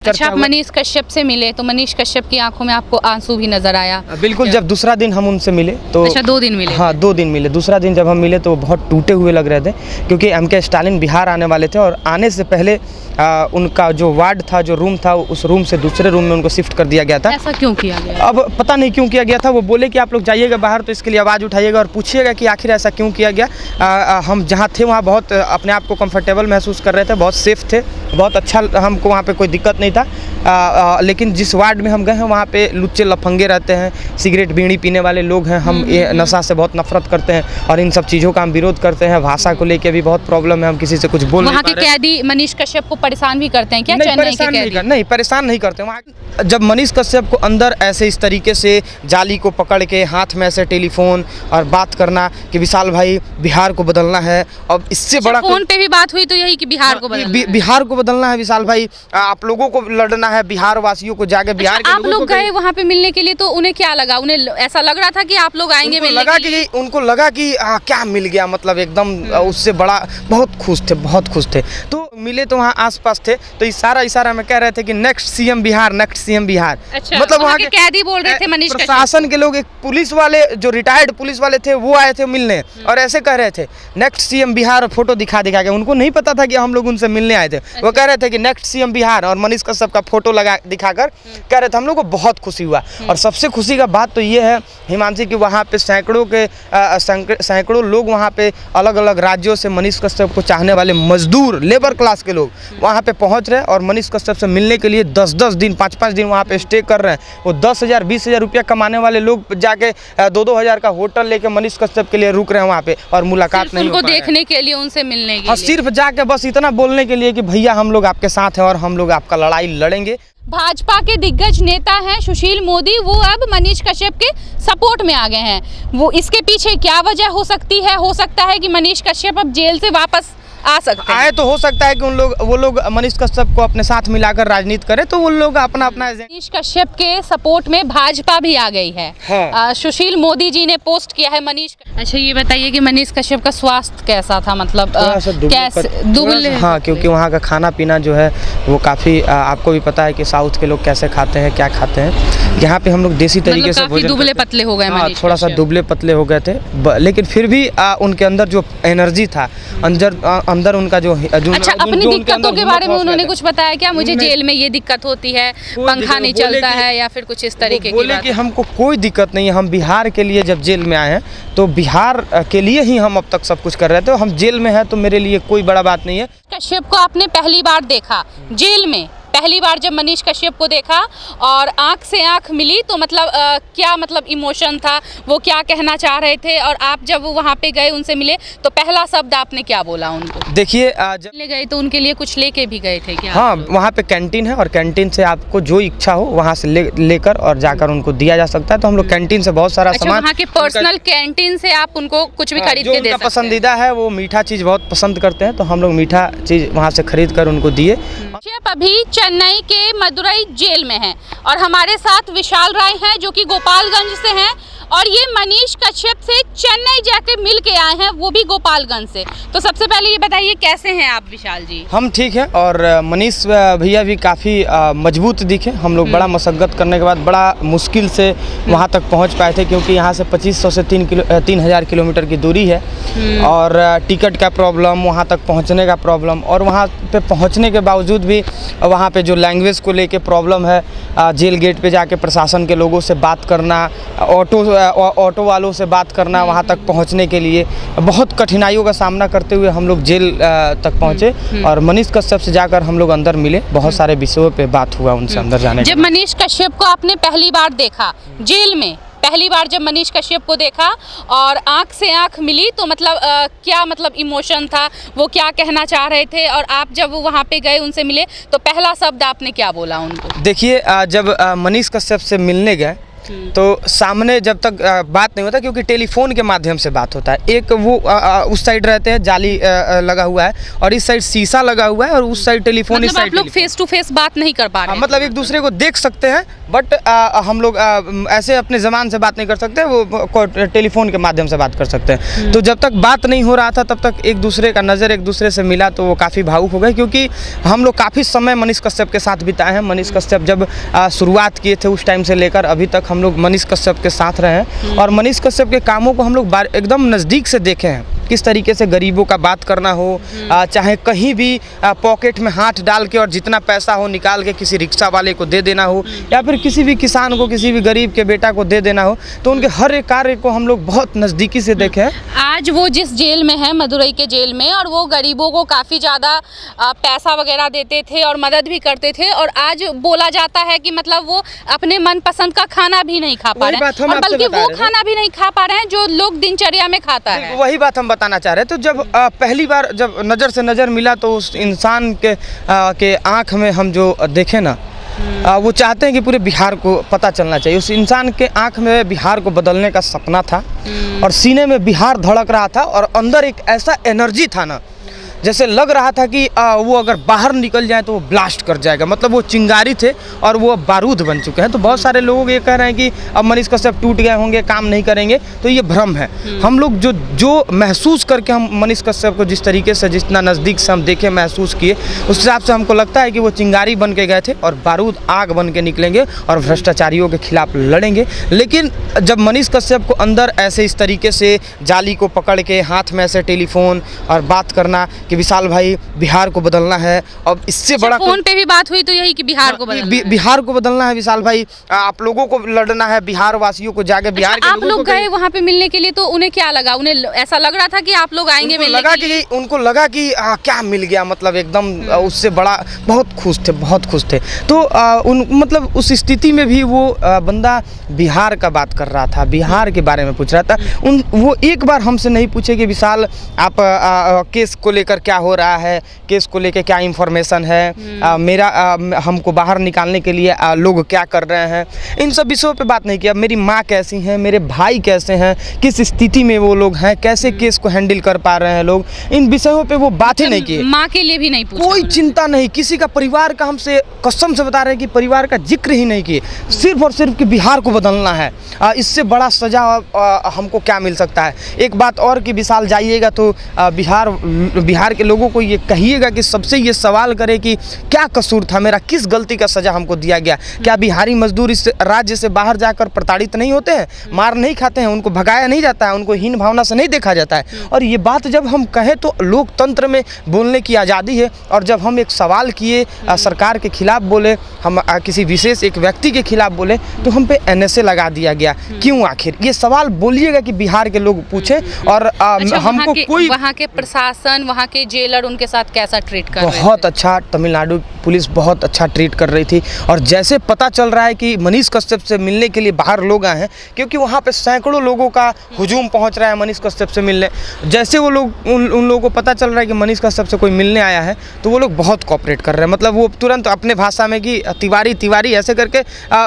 अच्छा, आप मनीष कश्यप से मिले तो मनीष कश्यप की आंखों में आपको आंसू भी नजर आया? बिल्कुल, जब दूसरा दिन हम उनसे मिले तो अच्छा, 2 दिन मिले? हाँ, 2 दिन मिले। दूसरा दिन जब हम मिले तो बहुत टूटे हुए लग रहे थे, क्योंकि एम.के. स्टालिन बिहार आने वाले थे और आने से पहले उनका जो वार्ड था, जो रूम था, उस रूम से दूसरे रूम में उनको शिफ्ट कर दिया गया था। ऐसा क्यों किया गया? अब पता नहीं क्यों किया गया था। वो बोले कि आप लोग जाइएगा बाहर तो इसके लिए आवाज़ उठाइएगा और पूछिएगा कि आखिर ऐसा क्यों किया गया। हम जहाँ थे वहाँ बहुत अपने आप को कंफर्टेबल महसूस कर रहे थे, बहुत सेफ थे, बहुत अच्छा, हमको वहाँ पे कोई दिक्कत नहीं था। लेकिन जिस वार्ड में हम गए हैं वहाँ पे लुच्चे लफंगे रहते हैं, सिगरेट बीड़ी पीने वाले लोग हैं। हम ये नशा से बहुत नफरत करते हैं और इन सब चीज़ों का हम विरोध करते हैं। भाषा को लेके भी बहुत प्रॉब्लम है, हम किसी से कुछ बोल नहीं पा रहे। वहाँ के कैदी मनीष कश्यप को परेशान भी करते हैं क्या? नहीं, परेशान नहीं करते। वहाँ जब मनीष कश्यप को अंदर ऐसे इस तरीके से जाली को पकड़ के हाथ में ऐसे टेलीफोन और बात करना कि विशाल भाई बिहार को बदलना है, अब इससे बड़ा फोन पे भी बात हुई तो यही कि बिहार को बदलना है। बिहार को बदलना है विशाल भाई, आप लोगों को लड़ना है, बिहार वासियों को जाके बिहार के आप लोग गए वहाँ पे मिलने के लिए तो उन्हें क्या लगा? उन्हें ऐसा लग रहा था कि आप लोग आएंगे मिलने के लिए? उनको लगा कि क्या मिल गया, मतलब एकदम उससे बड़ा बहुत खुश थे। तो मिले तो वहाँ आसपास थे तो इशारा में कह रहे थे कि नेक्स्ट सीएम बिहार। अच्छा, मतलब वहाँ के कैदी बोल रहे थे मनीष कश्यप। प्रशासन के लोग, एक पुलिस वाले जो रिटायर्ड पुलिस वाले थे वो आए थे मिलने और ऐसे कह रहे थे नेक्स्ट सीएम बिहार, फोटो दिखा के। उनको नहीं पता था कि हम लोग उनसे मिलने आए थे। वो कह रहे थे कि नेक्स्ट सीएम बिहार और मनीष कश्यप का फोटो दिखाकर कह रहे थे। हम लोग को बहुत खुशी हुआ और सबसे खुशी का बात तो ये है हिमांशी कि वहाँ पे सैकड़ों लोग वहाँ पे अलग अलग राज्यों से मनीष कश्यप को चाहने वाले मजदूर, लेबर क्लास के लोग वहाँ पे पहुँच रहे हैं और मनीष कश्यप से मिलने के लिए 10-10 दिन 5-5 दिन वहाँ पे स्टे कर रहे हैं। वो 10,000-20,000 रुपया कमाने वाले लोग जाके 2-2 हज़ार का होटल लेके मनीष कश्यप के लिए रुक रहे हैं वहाँ पे और मुलाकात नहीं हो पा रहा है। उनको देखने के लिए, उनसे मिलने के लिए, सिर्फ जाके बस इतना बोलने के लिए कि भैया हम लोग आपके साथ हैं और हम लोग आपका लड़ाई लड़ेंगे। भाजपा के दिग्गज नेता हैं सुशील मोदी, वो अब मनीष कश्यप के सपोर्ट में आ गए हैं। वो इसके पीछे क्या वजह हो सकती है? हो सकता है कि मनीष कश्यप अब जेल से वापस आ सकते हैं। आए तो हो सकता है कि वो लोग मनीष कश्यप को अपने साथ मिलाकर राजनीति करें, तो वो लोग अपना मनीष कश्यप के सपोर्ट में भाजपा भी आ गई है। हाँ। सुशील मोदी जी ने पोस्ट किया है मनीष। अच्छा, ये बताइए कि मनीष कश्यप का स्वास्थ्य कैसा था? मतलब कैसे दुबले? हाँ, क्योंकि वहाँ का खाना पीना जो है वो काफ़ी, आपको भी पता है कि साउथ के लोग कैसे खाते हैं, क्या खाते हैं। यहाँ पे हम लोग देसी तरीके से काफी दुबले पतले हो गए। थोड़ा सा दुबले पतले हो गए थे, लेकिन फिर भी उनके अंदर जो एनर्जी था, अंदर उनका जो अच्छा, अपनी दिक्कतों के बारे में उन्होंने कुछ बताया क्या? मुझे जेल में ये दिक्कत होती है, पंखा नहीं चलता है या फिर कुछ इस तरीके की? बोले कि हमको कोई दिक्कत नहीं है, हम बिहार के लिए जब जेल में आए हैं तो बिहार के लिए ही हम अब तक सब कुछ कर रहे थे। हम जेल में हैं तो मेरे लिए कोई बड़ा बात नहीं है। कश्यप को आपने पहली बार देखा जेल में, पहली बार जब मनीष कश्यप को देखा और आंख से आंख मिली तो मतलब क्या मतलब इमोशन था? वो क्या कहना चाह रहे थे? और आप जब वो वहाँ पे गए, उनसे मिले तो पहला शब्द आपने क्या बोला उनको? देखिए, जब ले गए तो उनके लिए कुछ लेके भी गए थे क्या? हाँ, वहाँ पे कैंटीन है और कैंटीन से आपको जो इच्छा हो वहाँ से लेकर और जाकर उनको दिया जा सकता है। तो हम लोग कैंटीन से बहुत सारा सामान, वहाँ के पर्सनल कैंटीन से आप उनको कुछ भी खरीद के दे सकते हैं। पसंदीदा है, वो मीठा चीज़ बहुत पसंद करते हैं तो हम लोग मीठा चीज़ वहाँ से खरीद कर उनको दिए। अभी चेन्नई के मदुरई जेल में हैं और हमारे साथ विशाल राय हैं जो कि गोपालगंज से हैं और ये मनीष कश्यप से चेन्नई जाके मिल के आए हैं, वो भी गोपालगंज से। तो सबसे पहले ये बताइए कैसे हैं आप विशाल जी? हम ठीक हैं और मनीष भैया भी काफ़ी मजबूत दिखे। हम लोग बड़ा मशक्क़त करने के बाद बड़ा मुश्किल से वहाँ तक पहुँच पाए थे, क्योंकि यहाँ से 2500 से 3,000 किलोमीटर की दूरी है और टिकट का प्रॉब्लम, वहाँ तक पहुँचने का प्रॉब्लम और वहाँ पे पहुँचने के बावजूद भी वहाँ पे जो लैंग्वेज को लेके प्रॉब्लम है, जेल गेट पे जाके प्रशासन के लोगों से बात करना, ऑटो वालों से बात करना, वहाँ तक पहुँचने के लिए बहुत कठिनाइयों का सामना करते हुए हम लोग जेल तक पहुँचे और मनीष कश्यप से जाकर हम लोग अंदर मिले। बहुत सारे विषयों पे बात हुआ उनसे अंदर जाने। जब मनीष कश्यप को आपने पहली बार देखा जेल में, पहली बार जब मनीष कश्यप को देखा और आंख से आंख मिली तो मतलब क्या मतलब इमोशन था? वो क्या कहना चाह रहे थे? और आप जब वहाँ पे गए, उनसे मिले तो पहला शब्द आपने क्या बोला उनको? देखिए, जब मनीष कश्यप से मिलने गए तो सामने जब तक बात नहीं होता, क्योंकि टेलीफोन के माध्यम से बात होता है। एक वो उस साइड रहते हैं, जाली लगा हुआ है, और इस साइड शीशा लगा हुआ है, और उस साइड टेलीफोन, इस मतलब साइड आप लोग फेस टू फेस बात नहीं कर पा रहे हैं। मतलब एक दूसरे को देख सकते हैं, बट हम लोग ऐसे अपने ज़बान से बात नहीं कर सकते, वो टेलीफोन के माध्यम से बात कर सकते हैं। तो जब तक बात नहीं हो रहा था तब तक एक दूसरे का नज़र एक दूसरे से मिला, तो वो काफ़ी भावुक हो गए, क्योंकि हम लोग काफ़ी समय मनीष कश्यप के साथ बिताए हैं। मनीष कश्यप जब शुरुआत किए थे उस टाइम से लेकर अभी तक हम लोग मनीष कश्यप के साथ रहे हैं, और मनीष कश्यप के कामों को हम लोग एकदम नज़दीक से देखे हैं। किस तरीके से गरीबों का बात करना हो, चाहे कहीं भी पॉकेट में हाथ डाल के और जितना पैसा हो निकाल के किसी रिक्शा वाले को दे देना हो, या फिर किसी भी किसान को, किसी भी गरीब के बेटा को दे देना हो, तो उनके हर एक कार्य को हम लोग बहुत नज़दीकी से देखे हैं। आज वो जिस जेल में है, मदुरई के जेल में, और वो गरीबों को काफ़ी ज़्यादा पैसा वगैरह देते थे और मदद भी करते थे, और आज बोला जाता है कि मतलब वो अपने मनपसंद का खाना भी नहीं खा पा रहे हैं, और बल्कि वो खाना भी नहीं खा पा रहे हैं जो लोग दिनचर्या में खाता है। वही बात हम बताना चाह रहे हैं। तो जब पहली बार जब नज़र से नज़र मिला, तो उस इंसान के आँख में हम जो देखे ना, वो चाहते हैं कि पूरे बिहार को पता चलना चाहिए। उस इंसान के आंख में बिहार को बदलने का सपना था, और सीने में बिहार धड़क रहा था, और अंदर एक ऐसा एनर्जी था ना, जैसे लग रहा था कि वो अगर बाहर निकल जाए तो वो ब्लास्ट कर जाएगा। मतलब वो चिंगारी थे और वो अब बारूद बन चुके हैं। तो बहुत सारे लोग ये कह रहे हैं कि अब मनीष कश्यप टूट गए होंगे, काम नहीं करेंगे, तो ये भ्रम है। हम लोग जो महसूस करके हम मनीष कश्यप को जिस तरीके से, जितना नज़दीक से हम देखे, महसूस किए, उस हिसाब से हमको लगता है कि वो चिंगारी बन के गए थे और बारूद आग बन के निकलेंगे और भ्रष्टाचारियों के खिलाफ लड़ेंगे। लेकिन जब मनीष कश्यप को अंदर ऐसे इस तरीके से जाली को पकड़ के हाथ में ऐसे टेलीफोन और बात करना कि विशाल भाई बिहार को बदलना है, अब इससे बड़ा फोन पे भी बात हुई तो यही कि बिहार को बदलना है। बिहार को बदलना है विशाल भाई, आप लोगों को लड़ना है, बिहार वासियों को जाके बिहार के आप लोग गए वहाँ पे मिलने के लिए, तो उन्हें क्या लगा? उन्हें ऐसा लग रहा था कि आप लोग आएंगे मिलने के लिए? उनको लगा कि क्या मिल गया, मतलब एकदम उससे बड़ा, बहुत खुश थे। तो मतलब उस स्थिति में भी वो बंदा बिहार का बात कर रहा था, बिहार के बारे में पूछ रहा था। वो एक बार हमसे नहीं पूछे कि विशाल आप केस को लेकर क्या हो रहा है, केस को लेकर क्या इंफॉर्मेशन है, मेरा हमको बाहर निकालने के लिए लोग क्या कर रहे हैं, इन सब विषयों पे बात नहीं किया। मेरी माँ कैसी हैं, मेरे भाई कैसे हैं, किस स्थिति में वो लोग हैं, कैसे केस को हैंडल कर पा रहे हैं लोग, इन विषयों पे वो बात ही नहीं की। माँ के लिए भी नहीं पूछा, कोई चिंता नहीं, किसी का परिवार का, हमसे कसम से बता रहे हैं कि परिवार का जिक्र ही नहीं किए, सिर्फ और सिर्फ कि बिहार को बदलना है। इससे बड़ा सजा हमको क्या मिल सकता है। एक बात और कि विशाल जाइएगा तो बिहार के लोगों को ये कहिएगा कि सबसे ये सवाल करे कि क्या कसूर था मेरा, किस गलती का सजा हमको दिया गया। क्या बिहारी मजदूर इस राज्य से बाहर जाकर प्रताड़ित नहीं होते हैं, मार नहीं खाते हैं, उनको भगाया नहीं जाता है, उनको हीन भावना से नहीं देखा जाता है। और ये बात जब हम कहें तो लोकतंत्र में बोलने की आज़ादी है, और जब हम एक सवाल किए, सरकार के खिलाफ बोले, हम किसी विशेष एक व्यक्ति के खिलाफ बोले, तो हम पे NSA लगा दिया गया। क्यों? आखिर ये सवाल बोलिएगा कि बिहार के लोग पूछे। और हमको कोई वहाँ के प्रशासन, वहाँ के जेलर उनके साथ कैसा ट्रीट कर रहे थे? बहुत अच्छा, तमिलनाडु पुलिस बहुत अच्छा ट्रीट कर रही थी। और जैसे पता चल रहा है कि मनीष कश्यप से मिलने के लिए बाहर लोग आए हैं, क्योंकि वहाँ पे सैकड़ों लोगों का हुजूम पहुँच रहा है मनीष कश्यप से मिलने। जैसे वो लोग उन लोगों को पता चल रहा है कि मनीष कश्यप से कोई मिलने आया है, तो वो लोग बहुत कोऑपरेट कर रहे हैं। मतलब वो तुरंत अपने भाषा में कि तिवारी ऐसे करके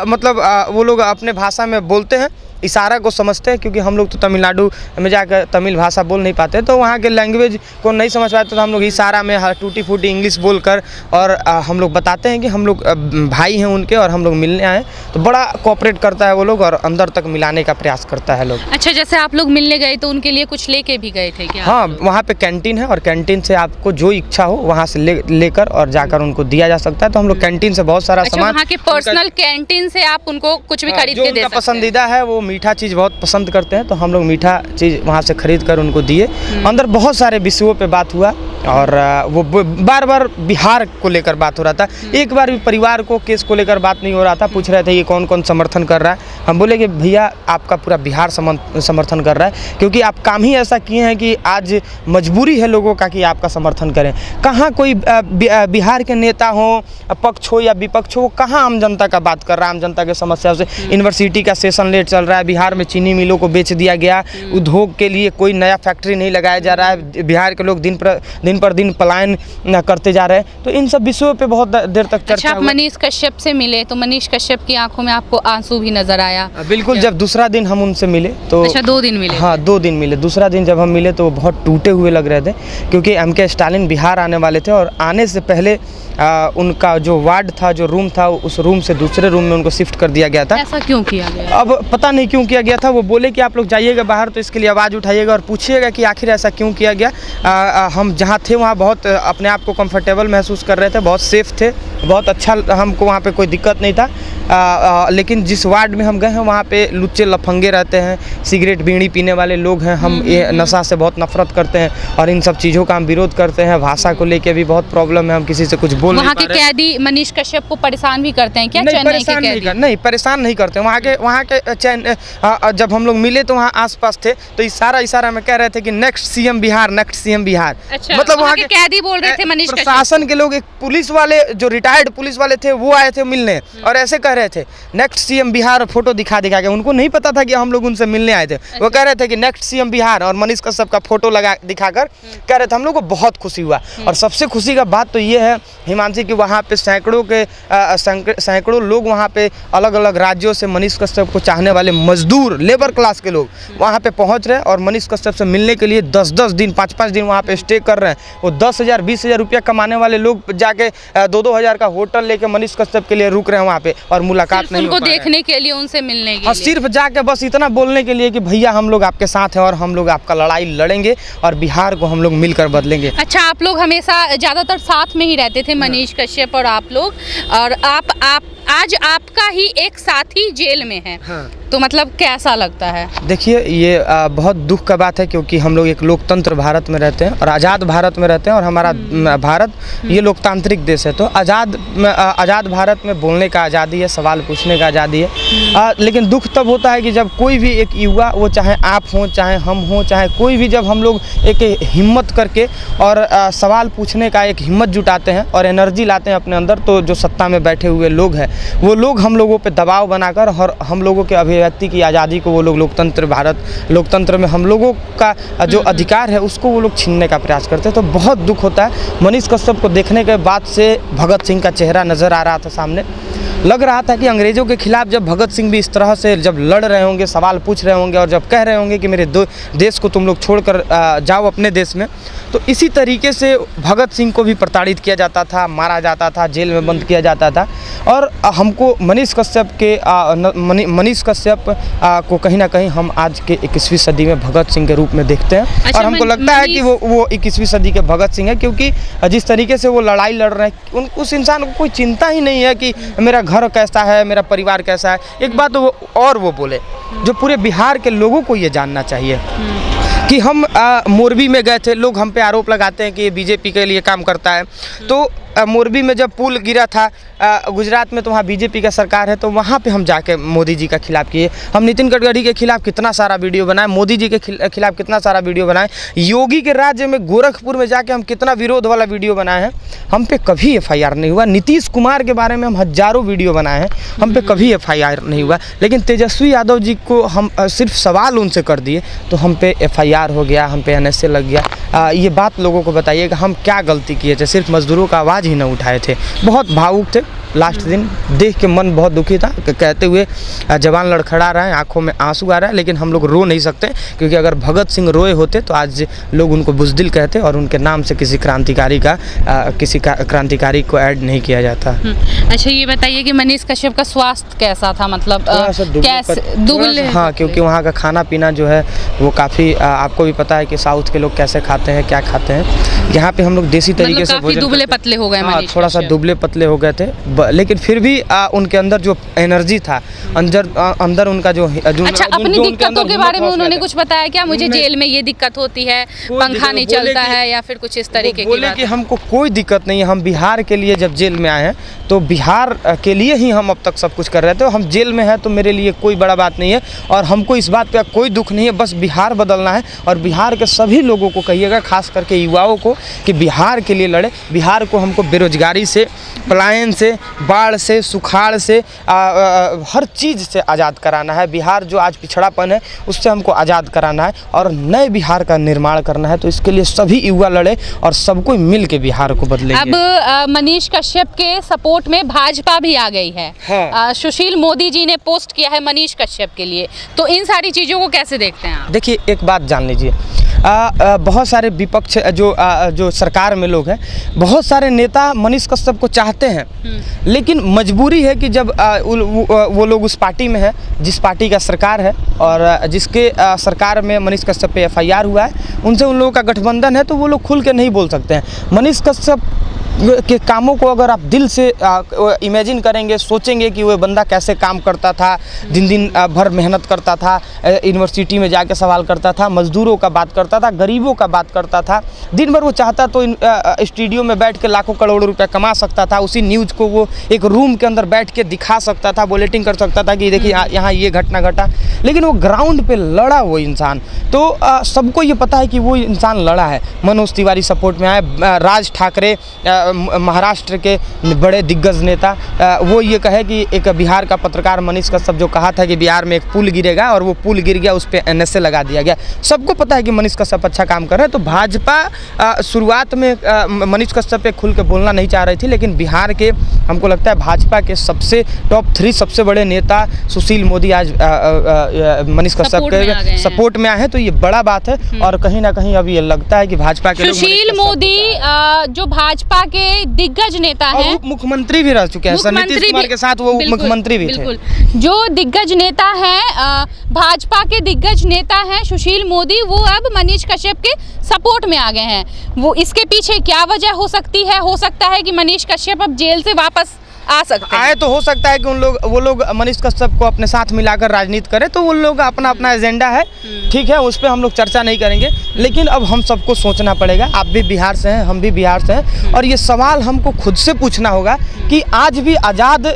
मतलब वो लोग अपने भाषा में बोलते हैं, इशारा को समझते हैं, क्योंकि हम लोग तो तमिलनाडु में जाकर तमिल भाषा बोल नहीं पाते, तो वहाँ के लैंग्वेज को नहीं समझ पाते, तो हम लोग इशारा में टूटी फूटी इंग्लिश बोलकर और हम लोग बताते हैं कि हम लोग भाई हैं उनके और हम लोग मिलने आए। तो बड़ा कोऑपरेट करता है वो लोग और अंदर तक मिलाने का प्रयास करता है लोग। अच्छा, जैसे आप लोग मिलने गए तो उनके लिए कुछ लेके भी गए थे क्या? हाँ, वहाँ पे कैंटीन है और कैंटीन से आपको जो इच्छा हो वहाँ से लेकर और जाकर उनको दिया जा सकता है। तो हम लोग कैंटीन से बहुत सारा सामान, वहाँ के पर्सनल कैंटीन से आप उनको कुछ भी खरीद के दे सकते हैं। पसंदीदा है, वो मीठा चीज़ बहुत पसंद करते हैं, तो हम लोग मीठा चीज़ वहाँ से खरीद कर उनको दिए। अंदर बहुत सारे विषयों पे बात हुआ और वो बार बार बिहार को लेकर बात हो रहा था। एक बार भी परिवार को केस को लेकर बात नहीं हो रहा था। पूछ रहे थे ये कौन कौन समर्थन कर रहा है। हम बोले कि भैया आपका पूरा बिहार समर्थन कर रहा है, क्योंकि आप काम ही ऐसा किए हैं कि आज मजबूरी है लोगों का कि आपका समर्थन करें। कहाँ कोई बिहार के नेता हो, पक्ष हो या विपक्ष हो, कहाँ आम जनता का बात कर रहा है, आम जनता की समस्या से। यूनिवर्सिटी का सेशन लेट चल रहा है, बिहार में चीनी मिलों को बेच दिया गया, उद्योग के लिए कोई नया फैक्ट्री नहीं लगाया जा रहा है, बिहार के लोग दिन दिन पर दिन पलायन करते जा रहे हैं। तो इन सब विषयों पे बहुत देर तक अच्छा, चर्चा आप हुआ। मनीष कश्यप से मिले तो मनीष कश्यप की आंखों में आपको आंसू भी नजर आया? बिल्कुल, जब दूसरा दिन हम उनसे मिले तो अच्छा, 2 दिन मिले? हाँ, 2 दिन मिले। दूसरा दिन जब हम मिले तो वो बहुत टूटे हुए लग रहे थे, क्योंकि MK स्टालिन बिहार आने वाले थे और आने से पहले उनका जो वार्ड था, जो रूम था, उस रूम से दूसरे रूम में उनको शिफ्ट कर दिया गया था। ऐसा क्यों किया गया? अब पता नहीं क्यों किया गया था। वो बोले कि आप लोग जाइएगा बाहर तो इसके लिए आवाज़ उठाइएगा और पूछिएगा कि आखिर ऐसा क्यों किया गया। हम जहाँ थे वहाँ बहुत अपने आप को कंफर्टेबल महसूस कर रहे थे, बहुत सेफ थे, बहुत अच्छा, हमको वहाँ पे कोई दिक्कत नहीं था। लेकिन जिस वार्ड में हम गए हैं वहाँ पे लुच्चे लफंगे रहते हैं, सिगरेट बीड़ी पीने वाले लोग हैं। हम ये नशा से बहुत नफरत करते हैं और इन सब चीज़ों का हम विरोध करते हैं। भाषा को लेके भी बहुत प्रॉब्लम है, हम किसी से कुछ बोल नहीं वहाँ पा के रहे हैं। कैदी मनीष कश्यप को परेशान भी करते हैं क्या? नहीं, चेन्नई के परेशान नहीं कैदी? नहीं, परेशान नहीं करते। वहाँ के जब हम लोग मिले तो वहाँ आसपास थे तो इशारा में कह रहे थे कि next CM Bihar, next CM Bihar. अच्छा, मतलब वहाँ के कैदी बोल रहे थे मनीष कश्यप? प्रशासन के लोग, एक पुलिस वाले जो रिटायर्ड पुलिस वाले थे वो आए थे मिलने और ऐसे कह रहे थे नेक्स्ट CM बिहार, फोटो दिखा के। उनको नहीं पता था कि हम लोग उनसे मिलने आए थे। वो कह रहे थे कि नेक्स्ट CM बिहार और मनीष कश्यप का फोटो दिखाकर कह रहे थे। हम लोग को बहुत खुशी हुआ और सबसे खुशी का बात तो ये है हिमांशी कि वहाँ पे सैकड़ों लोग वहाँ पे अलग अलग राज्यों से मनीष कश्यप को चाहने वाले मजदूर, लेबर क्लास के लोग वहाँ पे पहुँच रहे हैं और मनीष कश्यप से मिलने के लिए 10-10 दिन, 5-5 दिन वहाँ पे स्टे कर रहे हैं। वो 10,000 20,000 रुपया कमाने वाले लोग जाके 2-2 हज़ार का होटल लेके मनीष कश्यप के लिए रुक रहे हैं वहाँ पे और मुलाकात नहीं हो उनको पा रहा है। देखने के लिए, उनसे मिलने के और लिए, सिर्फ जाके बस इतना बोलने के लिए कि भैया हम लोग आपके साथ हैं और हम लोग आपका लड़ाई लड़ेंगे और बिहार को हम लोग मिलकर बदलेंगे। अच्छा, आप लोग हमेशा ज़्यादातर साथ में ही रहते थे, मनीष कश्यप और आप लोग, और आप आज आपका ही एक साथी जेल में है। हाँ। तो मतलब कैसा लगता है? देखिए, ये बहुत दुख का बात है क्योंकि हम लोग एक लोकतंत्र भारत में रहते हैं और आज़ाद भारत में रहते हैं और हमारा भारत ये लोकतांत्रिक देश है। तो आज़ाद भारत में बोलने का आज़ादी है, सवाल पूछने का आज़ादी है। लेकिन दुख तब होता है कि जब कोई भी एक युवा, वो चाहे आप हों, चाहे हम हों, चाहे कोई भी, जब हम लोग एक हिम्मत करके और सवाल पूछने का एक हिम्मत जुटाते हैं और एनर्जी लाते हैं अपने अंदर, तो जो सत्ता में बैठे हुए लोग हैं वो लोग हम लोगों पे दबाव बनाकर और हम लोगों के अभिव्यक्ति की आज़ादी को वो लोग लोकतंत्र में हम लोगों का जो अधिकार है उसको वो लोग छीनने का प्रयास करते हैं। तो बहुत दुख होता है। मनीष कश्यप को देखने के बाद से भगत सिंह का चेहरा नज़र आ रहा था सामने। लग रहा था कि अंग्रेज़ों के खिलाफ जब भगत सिंह भी इस तरह से जब लड़ रहे होंगे, सवाल पूछ रहे होंगे और जब कह रहे होंगे कि मेरे देश को तुम लोग छोड़कर जाओ अपने देश में, तो इसी तरीके से भगत सिंह को भी प्रताड़ित किया जाता था, मारा जाता था, जेल में बंद किया जाता था। और हमको मनीष कश्यप को कहीं ना कहीं हम आज के 21वीं सदी में भगत सिंह के रूप में देखते हैं। अच्छा, और हमको लगता है कि वो 21वीं सदी के भगत सिंह है, क्योंकि जिस तरीके से वो लड़ाई लड़ रहे हैं, उस इंसान को कोई चिंता ही नहीं है कि मेरा घर कैसा है, मेरा परिवार कैसा है। एक बात वो बोले जो पूरे बिहार के लोगों को ये जानना चाहिए कि हम मोरबी में गए थे। लोग हम पे आरोप लगाते हैं कि ये बीजेपी के लिए काम करता है। तो मोरबी में जब पुल गिरा था गुजरात में, तो वहाँ बीजेपी का सरकार है, तो वहाँ पे हम जाके मोदी जी का खिलाफ किए। हम नितिन गडकरी के खिलाफ कितना सारा वीडियो बनाए, मोदी जी के खिलाफ कितना सारा वीडियो बनाए, योगी के राज्य में गोरखपुर में जाके हम कितना विरोध वाला वीडियो बनाए हैं। हम पे कभी FIR नहीं हुआ। नीतीश कुमार के बारे में हम हज़ारों वीडियो बनाए हैं, हम पे कभी FIR नहीं हुआ। लेकिन तेजस्वी यादव जी को हम सिर्फ सवाल उनसे कर दिए तो हम पे FIR हो गया, हम पे NSA लग गया। ये बात लोगों को बताइएगा, हम क्या गलती किए थे? सिर्फ मजदूरों का आवाज़ ही न उठाए थे। बहुत भावुक थे। लास्ट दिन देख के मन बहुत दुखी था, कहते हुए जवान लड़खड़ा रहा है, आंखों में आंसू आ रहा है, लेकिन हम लोग रो नहीं सकते, क्योंकि अगर भगत सिंह रोए होते तो आज लोग उनको बुज़दिल कहते और उनके नाम से किसी क्रांतिकारी को ऐड नहीं किया जाता। अच्छा, ये बताइए कि मनीष कश्यप का स्वास्थ्य कैसा था? मतलब दुबले? हाँ, क्योंकि वहाँ का खाना पीना जो है वो काफ़ी, आपको भी पता है कि साउथ के लोग कैसे खाते हैं, क्या खाते हैं। यहाँ पे हम लोग देसी तरीके से काफी दुबले पतले हो गए। थोड़ा सा दुबले पतले हो गए थे, लेकिन फिर भी उनके अंदर जो एनर्जी था, अंदर उनका जो अच्छा, अपनी दिक्कतों के बारे में उन्होंने कुछ बताया क्या? मुझे जेल में ये दिक्कत होती है, पंखा नहीं चलता है, या फिर कुछ इस तरीके की बोले कि हमको कोई दिक्कत नहीं है। हम बिहार के लिए जब जेल में आए हैं तो बिहार के लिए ही हम अब तक सब कुछ कर रहे थे। हम जेल में हैं तो मेरे लिए कोई बड़ा बात नहीं है और हमको इस बात पे कोई दुख नहीं है। बस बिहार बदलना है और बिहार के सभी लोगों को कहिएगा, खास करके युवाओं को, कि बिहार के लिए लड़े। बिहार को हमको बेरोजगारी से, पलायन से, बाढ़ से, सुखाड़ से, हर चीज़ से आज़ाद कराना है। बिहार जो आज पिछड़ापन है उससे हमको आज़ाद कराना है और नए बिहार का निर्माण करना है। तो इसके लिए सभी युवा लड़े और सबको मिल के बिहार को बदलेंगे। अब मनीष कश्यप के सपोर्ट में भाजपा भी आ गई है। हाँ। सुशील मोदी जी ने पोस्ट किया है मनीष कश्यप के लिए, तो इन सारी चीज़ों को कैसे देखते हैं आप? देखिए, एक बात जान लीजिए, बहुत सारे विपक्ष जो सरकार में लोग हैं, बहुत सारे नेता मनीष कश्यप को चाहते हैं, लेकिन मजबूरी है कि जब वो लोग उस पार्टी में है जिस पार्टी का सरकार है और जिसके सरकार में मनीष कश्यप पे FIR हुआ है, उनसे उन लोगों का गठबंधन है, तो वो लोग खुल के नहीं बोल सकते हैं। मनीष कश्यप के कामों को अगर आप दिल से इमेजिन करेंगे, सोचेंगे कि वो बंदा कैसे काम करता था, दिन भर मेहनत करता था, यूनिवर्सिटी में जाके सवाल करता था, मज़दूरों का बात करता था, गरीबों का बात करता था, दिन भर वो चाहता तो स्टूडियो में बैठ के लाखों करोड़ों रुपए कमा सकता था, उसी न्यूज़ को वो एक रूम के अंदर बैठ के दिखा सकता था, बुलेटिन कर सकता था कि देखिए यहाँ ये घटना घटा, लेकिन वो ग्राउंड पे लड़ा वो इंसान। तो सबको ये पता है कि वो इंसान लड़ा है। मनोज तिवारी सपोर्ट में आए, राज ठाकरे महाराष्ट्र के बड़े दिग्गज नेता, वो ये कहे कि एक बिहार का पत्रकार मनीष कश्यप जो कहा था कि बिहार में एक पुल गिरेगा और वो पुल गिर गया, उस पर NSA लगा दिया गया। सबको पता है कि मनीष कश्यप अच्छा काम कर रहे हैं। तो भाजपा शुरुआत में मनीष कश्यप पे खुल के बोलना नहीं चाह रही थी, लेकिन बिहार के हमको लगता है भाजपा के सबसे टॉप 3 सबसे बड़े नेता सुशील मोदी आज मनीष कश्यप के सपोर्ट में आए हैं। तो ये बड़ा बात है और कहीं ना कहीं अब ये लगता है कि भाजपा के सुशील मोदी जो भाजपा के दिग्गज नेता हैं, मुख्यमंत्री भी रह चुके हैं, नीतीश कुमार के साथ वो मुख्यमंत्री भी थे। जो दिग्गज नेता हैं, भाजपा के दिग्गज नेता हैं सुशील मोदी, वो अब मनीष कश्यप के सपोर्ट में आ गए हैं। वो इसके पीछे क्या वजह हो सकती है? हो सकता है कि मनीष कश्यप अब जेल से वापस आ सकते हैं। आए तो हो सकता है कि वो लोग मनीष कश्यप को अपने साथ मिलाकर राजनीति करें, तो उन लोगों का अपना एजेंडा है, ठीक है, उस पर हम लोग चर्चा नहीं करेंगे। लेकिन अब हम सबको सोचना पड़ेगा, आप भी बिहार से हैं, हम भी बिहार से हैं, और ये सवाल हमको खुद से पूछना होगा कि आज भी आज़ाद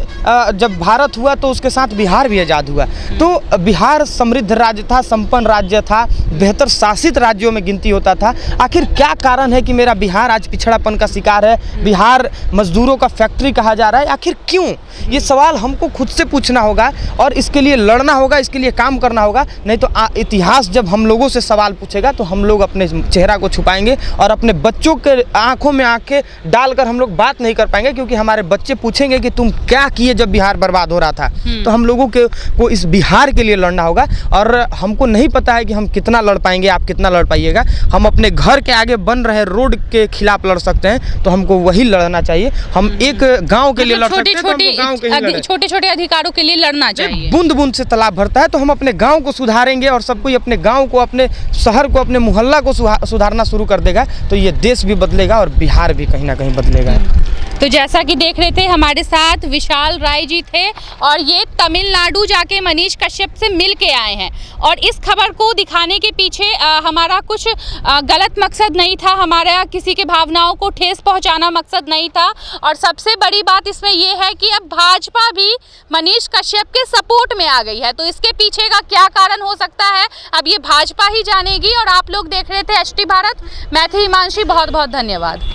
जब भारत हुआ तो उसके साथ बिहार भी आज़ाद हुआ। तो बिहार समृद्ध राज्य था, संपन्न राज्य था, बेहतर शासित राज्यों में गिनती होता था। आखिर क्या कारण है कि मेरा बिहार आज पिछड़ापन का शिकार है, बिहार मजदूरों का फैक्ट्री कहा जा रहा है? आखिर क्यों? ये सवाल हमको खुद से पूछना होगा और इसके लिए लड़ना होगा, इसके लिए काम करना होगा। नहीं तो इतिहास जब हम लोगों से सवाल पूछेगा तो हम लोग अपने चेहरा को छुपाएंगे और अपने बच्चों के आंखों में आंखें डालकर हम लोग बात नहीं कर पाएंगे, क्योंकि हमारे बच्चे पूछेंगे कि तुम क्या किए जब बिहार बर्बाद हो रहा था। तो हम लोगों को इस बिहार के लिए लड़ना होगा और हमको नहीं पता है कि हम कितना लड़ पाएंगे, आप कितना लड़ पाइएगा। हम अपने घर के आगे बन रहे रोड के खिलाफ लड़ सकते हैं, तो हमको वही लड़ना चाहिए। हम एक गाँव के लिए लड़ सकते हैं, छोटे छोटे अधिकारों के लिए लड़ना चाहिए। बूंद बूंद से तालाब भरता है, तो हम अपने गांव को सुधारेंगे और सब कोई अपने गांव को, अपने शहर को, अपने मोहल्ला को सुधारना शुरू कर देगा, तो ये देश भी बदलेगा और बिहार भी कहीं ना कहीं बदलेगा। तो जैसा कि देख रहे थे, हमारे साथ विशाल राय जी थे और ये तमिलनाडु जाके मनीष कश्यप से मिल के आए हैं। और इस खबर को दिखाने के पीछे हमारा कुछ गलत मकसद नहीं था, हमारा किसी के भावनाओं को ठेस पहुंचाना मकसद नहीं था। और सबसे बड़ी बात इसमें यह है कि अब भाजपा भी मनीष कश्यप के सपोर्ट में आ गई है। तो इसके पीछे का क्या कारण हो सकता है, अब ये भाजपा ही जानेगी। और आप लोग देख रहे थे HT भारत, मैं थी हिमांशी, बहुत बहुत धन्यवाद।